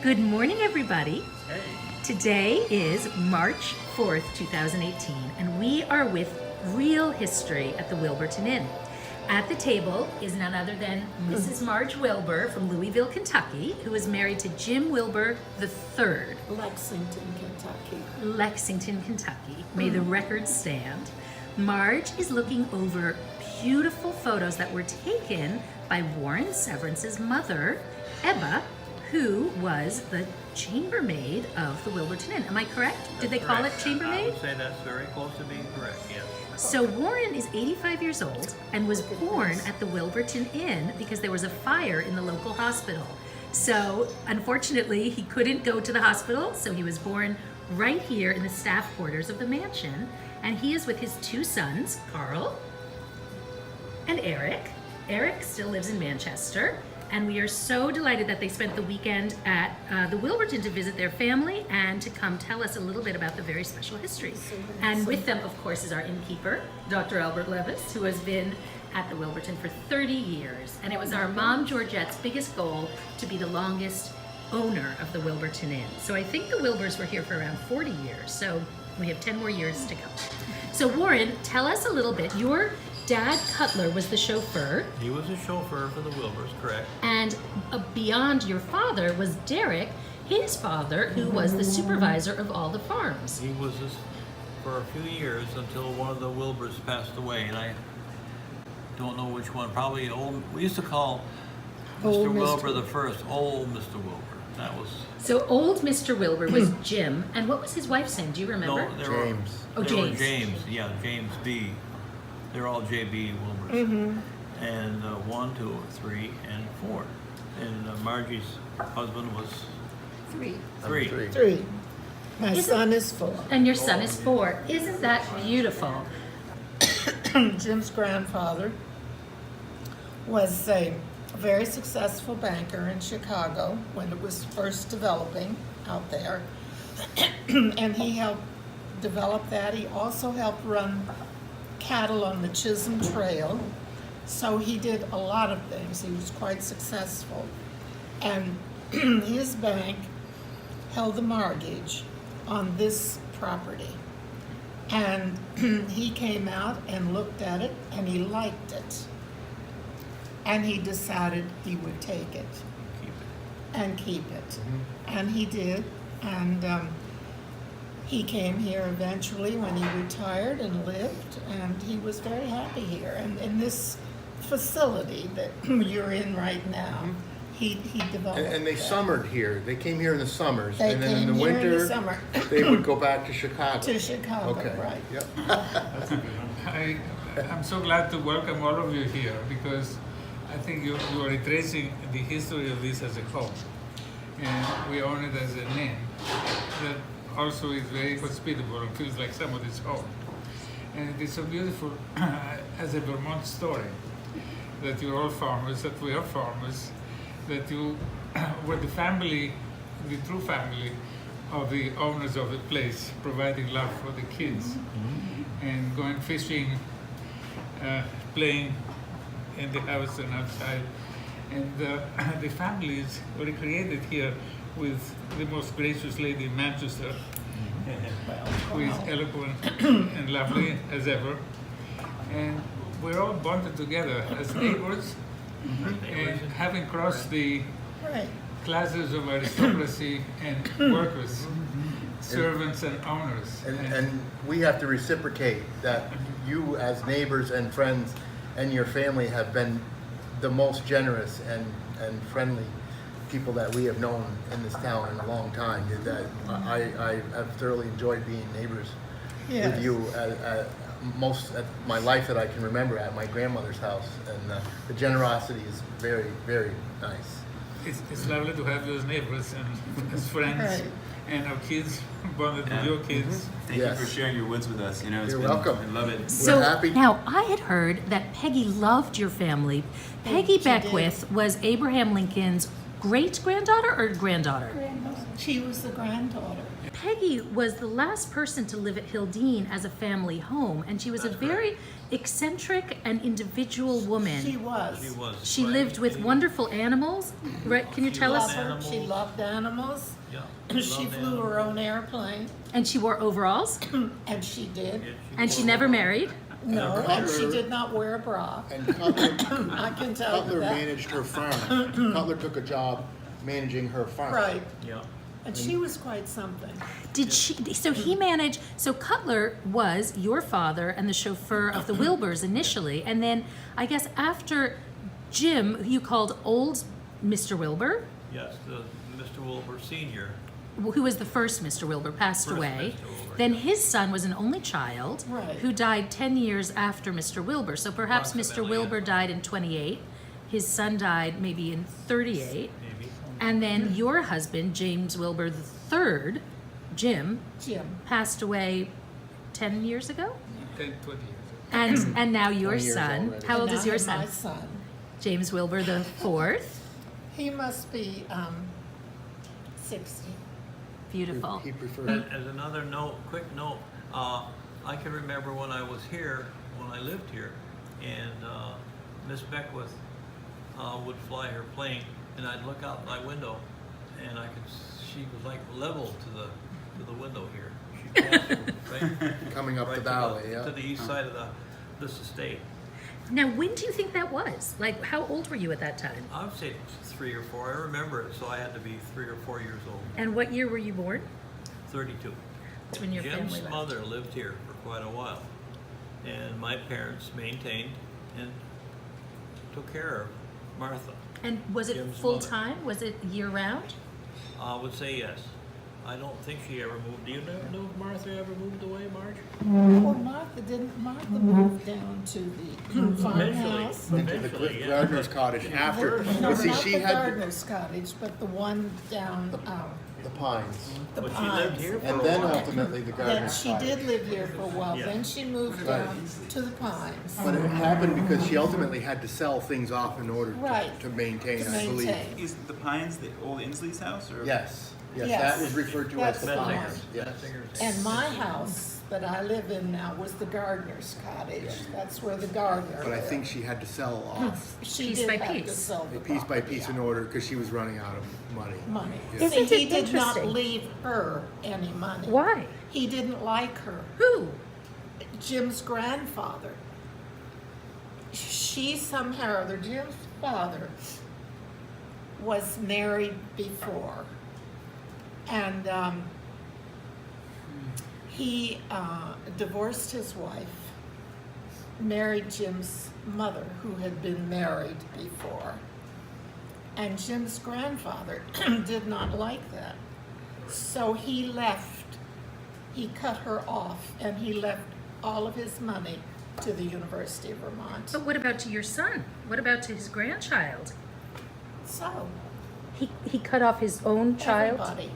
Good morning, everybody. Hey. Today is March 4th, 2018, and we are with real history at the Wilburton Inn. At the table is none other than Mrs. Marge Wilbur from Louisville, Kentucky, who is married to Jim Wilbur III. Lexington, Kentucky. Lexington, Kentucky. May the record stand. Marge is looking over beautiful photos that were taken by Warren Severance's mother, Ebba, who was the chambermaid of the Wilburton Inn. Am I correct? Did they call it chambermaid? I would say that's very close to being correct, yes. So Warren is 85 years old and was born at the Wilburton Inn because there was a fire in the local hospital. So unfortunately, he couldn't go to the hospital, so he was born right here in the staff quarters of the mansion. And he is with his two sons, Karl and Eric. Eric still lives in Manchester. And we are so delighted that they spent the weekend at the Wilburton to visit their family and to come tell us a little bit about the very special history. And with them, of course, is our innkeeper, Dr. Albert Levis, who has been at the Wilburton for 30 years. And it was our mom, Georgette's, biggest goal to be the longest owner of the Wilburton Inn. So I think the Wilburs were here for around 40 years. So we have 10 more years to go. So Warren, tell us a little bit. Your dad, Cutler, was the chauffeur. He was a chauffeur for the Wilburs, correct? And beyond your father was Derek, his father, who was the supervisor of all the farms. He was this for a few years until one of the Wilburs passed away, and I don't know which one. Probably old. We used to call Mr. Wilbur the first, old Mr. Wilbur. That was. So old Mr. Wilbur was Jim, and what was his wife's name? Do you remember? No, James. James. James, yeah, James B. They're all JB Wilburs. Mm-hmm. And 1, 2, 3, and 4. And Margie's husband was Three. three. My son is 4. And your son is 4. Isn't that beautiful? Jim's grandfather was a very successful banker in Chicago when it was first developing out there. And he helped develop that. He also helped run cattle on the Chisholm Trail. So he did a lot of things. He was quite successful. And his bank held the mortgage on this property. And he came out and looked at it and he liked it. And he decided he would take it Keep it. and keep it. And he did. And he came here eventually when he retired and lived, and he was very happy here. And in this facility that you're in right now, he developed And they that. summered here. They came here in the summers, They and then in came the here in the winter summer. they would go back to Chicago. To Chicago, Okay. right. Yep. I'm so glad to welcome all of you here because I think you are retracing the history of this as a home. And we own it as an inn that also is very hospitable and feels like somebody's home. And it is so beautiful as a Vermont story that you're all farmers, that we are farmers, that you were the family, the true family of the owners of the place, providing love for the kids and going fishing, playing in the house and outside. And the families were created here with the most gracious lady in Manchester, who is eloquent and lovely as ever. And we're all bonded together as neighbors, and having crossed the Right. classes of aristocracy and workers, servants and owners. And we have to reciprocate that you as neighbors and friends and your family have been the most generous and friendly people that we have known in this town in a long time. That I have thoroughly enjoyed being neighbors Yes. with you most at my life that I can remember at my grandmother's house, and the generosity is very, very nice. It's lovely to have you as neighbors and as friends, Right. and our kids bonded with your kids. Thank Yes. you for sharing your woods with us. You know, You're welcome. I love it. So happy. now I had heard that Peggy loved your family. Peggy she did. Beckwith was Abraham Lincoln's great-granddaughter or granddaughter? She was the granddaughter. Peggy was the last person to live at Hildene as a family home, and she was That's a very eccentric and individual woman. She was. She was. She right? lived with wonderful animals. Right? Can you She tell loved us? animals. She loved animals. Yeah. She loved flew her animals. own airplane, And she wore overalls, and she did. Yeah, and she wore never one. married. No, And and she Cutler- did not wear a bra. And Cutler, I can tell you Cutler that. managed her farm. Cutler took a job managing her farm. Right, Yeah. and she was quite something. Did she? So he managed. So Cutler was your father and the chauffeur of the Wilburs initially, and then I guess after Jim, you called old Mr. Wilbur, Yes, the Mr. Wilbur Senior. who was the first Mr. Wilbur, passed First away. Mr. Wilbur, Then yeah. his son was an only child Right. who died 10 years after Mr. Wilbur. So perhaps Mr. Approximately, Wilbur yeah. died in 28. His son died maybe in 38. Maybe. And then your husband, James Wilbur III, Jim, Jim, passed away 10 years ago. 10, 20 years. And now your 20 years son. already. How old and is I your have son? My son. James Wilbur the fourth. He must be 60. Beautiful. He preferred. As another note, quick note, I can remember when I was here, when I lived here, and Miss Beckwith would fly her plane, and I'd look out my window, and she was like level to the window here. She passed right, Coming up right the to valley, yeah. to the east side of this estate. Now, when do you think that was? Like, how old were you at that time? I would say 3 or 4. I remember it, so I had to be 3 or 4 years old. And what year were you born? 32. That's when your family Jim's left. mother lived here for quite a while, and my parents maintained and took care of Martha. And was it Jim's full mother. time? Was it year round? I would say yes. I don't think she ever moved. Do you know if Martha ever moved away, Marge? Well, Martha move down to the farmhouse? Into the Eventually, yeah. gardener's cottage after. No, You see, not she the had gardener's cottage, but the one down the pines. the But she lived pines. here for And a then while. ultimately the Then gardener's she cottage. did live here for a while, Yeah. then she moved Right. down to the pines. But it happened because she ultimately had to sell things off in order Right. to maintain, To I believe. maintain. Is the Pines the old Inslee's house? Or? Yes, yes, Yes. that was referred to That's as the the pines. pines. Yes. And my house that I live in now was the gardener's cottage. That's where the gardener But I lived. think she had to sell off She Piece did by have to piece. sell the piece by property piece in out. order because she was running out of money. Money. Yeah. Isn't See, he it did not interesting? leave her any money. Why? He didn't like her. Who? Jim's grandfather. She somehow or other, Jim's father was married before. And he divorced his wife, married Jim's mother, who had been married before. And Jim's grandfather did not like that. So he left, he cut her off, and he left all of his money to the University of Vermont. But what about to your son? What about to his grandchild? So, He cut off his own child? everybody.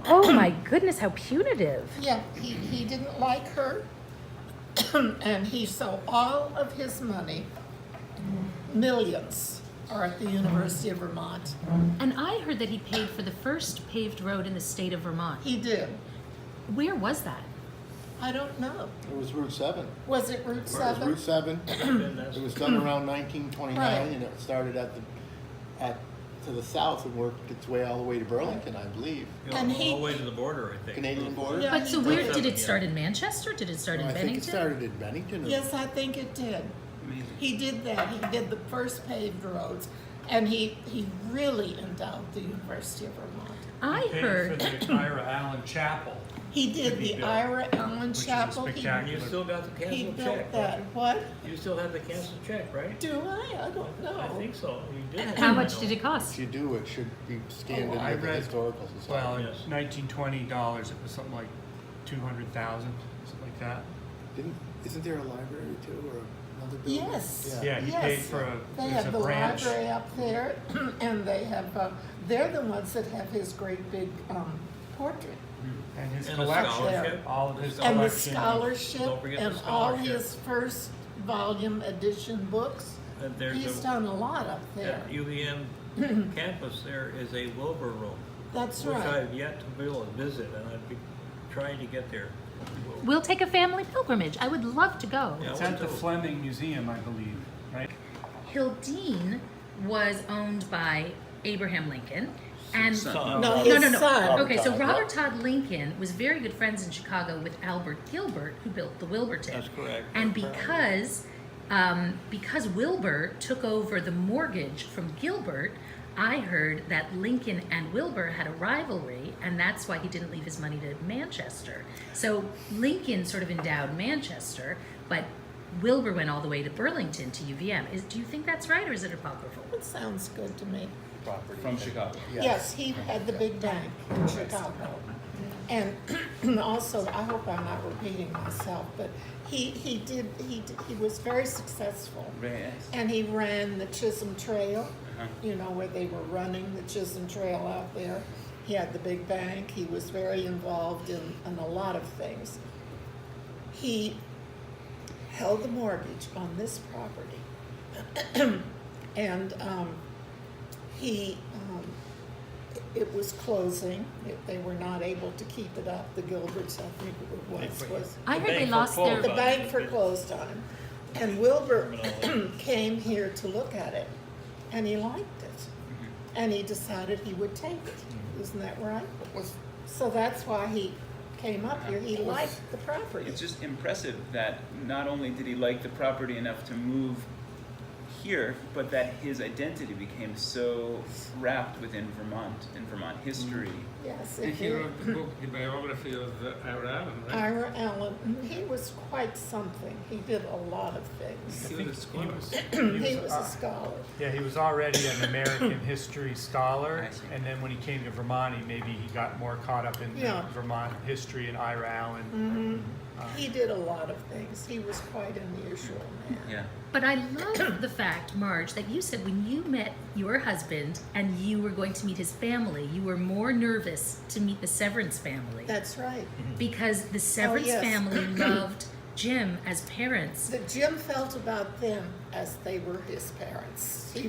Oh my goodness, how punitive. Yeah, he didn't like her, and so all of his money, millions, are at the University of Vermont. And I heard that he paid for the first paved road in the state of Vermont. He did. Where was that? I don't know. It was Route 7. Was it Route It was 7? Route 7. And that's- It was done around 1929, Right. and it started to the south and worked its way all the way to Burlington, I believe. And all he- the way to the border, I think. Canadian border? Yeah. But so he where did. did it start in Manchester? Did it start in I think it Bennington? started in Bennington. or- Yes, I think it did. Amazing. He did that. He did the first paved roads, and he really endowed the University of Vermont. I Paid heard. for the Ira Allen Chapel. He did To be the built, Ira Allen which is Chapel. spectacular. You still got the He canceled built check. that. don't What? You You still have the canceled check, right? Do I? I don't know. I think so. You did. And how much did it cost? If you do, it should be scanned Oh, I into the read- historical society. Well, in Yes. $1920, it was something like 200,000, something like that. Isn't there a library too, or another building? Yes. Yeah, he Yes. paid for a, They there's have a the branch. library up there, and they have, they're the ones that have his great big portrait. And his And the collection, scholarship. all of his And the collection. scholarship, Don't forget the and all scholarship. his first volume edition books. And there's He's a, done a lot up there. at UVM campus there is a Wilbur room. That's Which right. I've yet to be able to visit, and I've been trying to get there. We'll take a family pilgrimage. I would love to go. Yeah, It's I at went the to- Fleming Museum, I believe, right? Hildene was owned by Abraham Lincoln. And Son. No, no, his no, no. son. Okay, so Todd, Robert Todd Lincoln was very good friends in Chicago with Albert Gilbert, who built the Wilburton. That's correct. And because Wilbur took over the mortgage from Gilbert, I heard that Lincoln and Wilbur had a rivalry, and that's why he didn't leave his money to Manchester. So Lincoln sort of endowed Manchester, but Wilbur went all the way to Burlington to UVM. Do you think that's right, or is it apocryphal? It sounds good to me. From Chicago. Yes, he had the big bank in Chicago. And also, I hope I'm not repeating myself, but he was very successful. Very nice. And he ran the Chisholm Trail, you know, where they were running the Chisholm Trail out there. He had the big bank. He was very involved in a lot of things. He held the mortgage on this property. And it was closing. They were not able to keep it up. The Gilberts, I think it was. I heard they bank lost their. foreclosed The on bank foreclosed on him. And Wilbur came here to look at it, and he liked it. And he decided he would take it. Isn't that right? So that's why he came up here. He liked the property. It's just impressive that not only did he like the property enough to move here, but that his identity became so wrapped within Vermont and Vermont history. Yes, And it he did. wrote the book, the biography of Ira Allen, right? Ira Allen, he was quite something. He did a lot of things. He was a scholar. He was a scholar. Yeah, he was already an American history scholar, I see. and then when he came to Vermont, he got more caught up in Yeah. Vermont history and Ira Allen. He did a lot of things. He was quite unusual man. Yeah. But I love the fact, Marge, that you said when you met your husband and you were going to meet his family, you were more nervous to meet the Severance family That's right. because the Severance yes. family loved Jim as parents. That Jim felt about them as they were his parents. I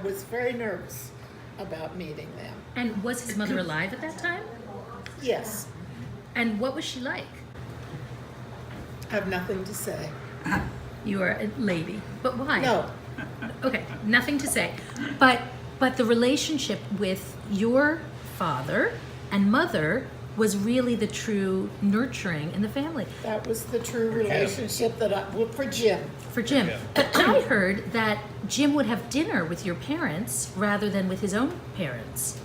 was very nervous about meeting them. And was his mother alive at that time? Yes, And what was she like? I have nothing to say. You are a lady. But why? No, Okay, nothing to say. But the relationship with your father and mother was really the true nurturing in the family. that was the true relationship for Jim. For Jim. But I heard that Jim would have dinner with your parents rather than with his own parents.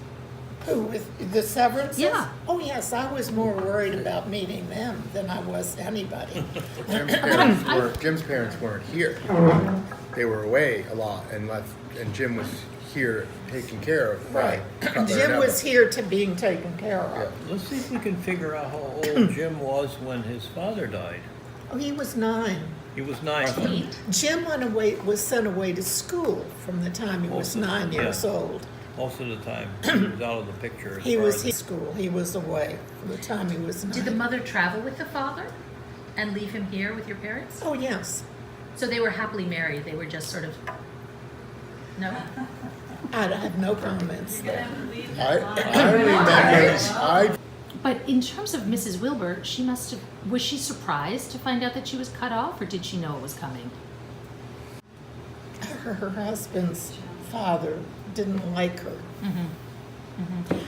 Who, with the Severances? Yeah. Oh, yes, I was more worried about meeting them than I was anybody. Jim's parents weren't here. They were away a lot, and Jim was here taken care of. by Right. Cutler and Jim was Evans. here to being taken care of. Let's see if we can figure out how old Jim was when his father died. Oh, he was 9. He was 9. Jim was sent away to school from the time he was 9 years old. Most of the time, he was out of the picture. as He far was as- in school. He was away from the time he was 9. Did the mother travel with the father and leave him here with your parents? Oh, yes. So they were happily married. They were just sort of. No? I have no comments there. I remember. But in terms of Mrs. Wilbur, was she surprised to find out that she was cut off, or did she know it was coming? Her husband's father didn't like her.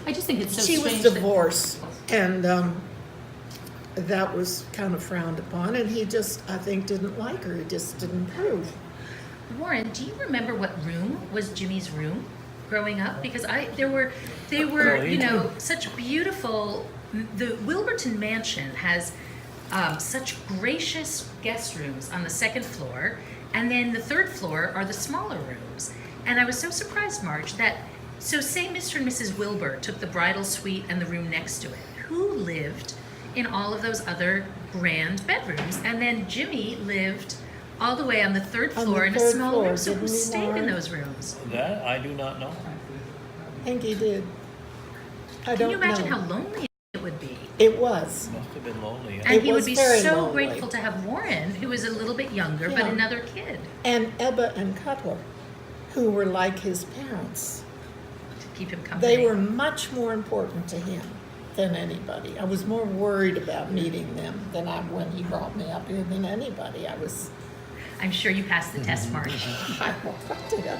I just think it's so She was strange. divorced, and that was kind of frowned upon, and he just, I think, didn't like her. He just didn't approve. Warren, do you remember what room was Jimmy's room growing up? Because they were, such beautiful. The Wilburton Mansion has such gracious guest rooms on the second floor, and then the third floor are the smaller rooms. And I was so surprised, Marge, so say Mr. and Mrs. Wilbur took the bridal suite and the room next to it. Who lived in all of those other grand bedrooms? And then Jimmy lived all the way on the third On floor the in a third smaller floor, room. So who didn't he, stayed in Warren? those rooms? That I do not know. I think he did. I Can don't you imagine know. how lonely it would be? It was. Must have been lonely. And It he would was be very so lonely. grateful to have Warren, who was a little bit younger, but Yeah. another kid. And Ebba and Cutler. who were like his parents. To keep him company. They were much more important to him than anybody. I was more worried about meeting them than when he brought me up here than anybody. I'm sure you passed the test, Marge. I did.